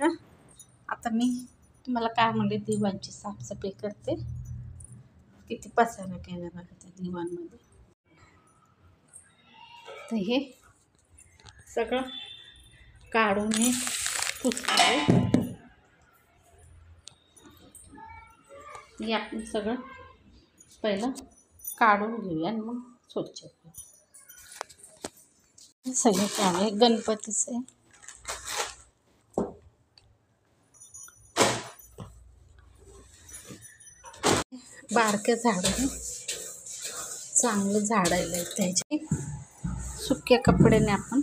का आता मी तुम्हाला काय म्हणले, दिवाणची साफसफाई करते. किती पसारा केला बघा त्या दिवाणमध्ये. तर हे सगळं काढून हे पुसते. हे आपण सगळं पहिलं काढून घेऊया आणि मग स्वच्छ करू. सगळं काढे गणपतीचे बारक्या झाडाने चांगलं झाडायला त्याचे सुक्या कपड्याने आपण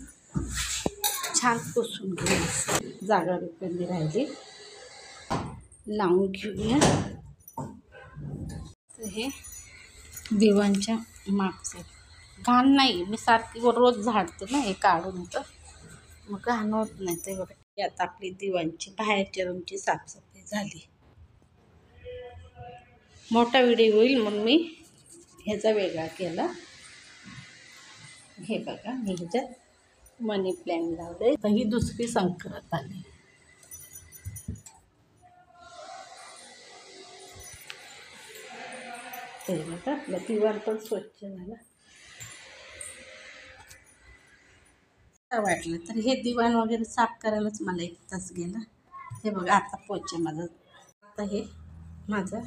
छान पुसून घेऊया. जागा रिकामी राहिली लावून घेऊया. तर हे दिवाणच्या मागचे घाण नाही, मी सारखी रोज झाडते ना, हे काढून होतं मग घाण होत नाही. ते बघा आता आपली दिवाणची बाहेरच्या रूमची साफसफाई झाली. मोठा व्हिडिओ होईल मग मी ह्याचा वेगळा केला. हे बघा मी ह्याच्यात मनी प्लॅन्ट लावले. तर ही दुसरी संक्रांत आली. ते बघा आपला दिवाण पण स्वच्छ झाला. वाटलं तर हे दिवाण वगैरे साफ करायलाच मला 1 तास गेला. हे बघा आता पोचा माझा, आता हे माझा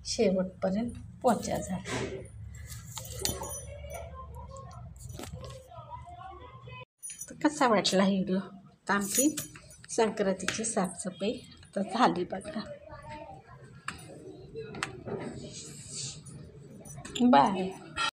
शेवटपर्यंत पोचा झाला. तर कसा वाटला व्हिडिओ? तर आमची संक्रांतीची साफसफाई आता झाली बघा. बाय.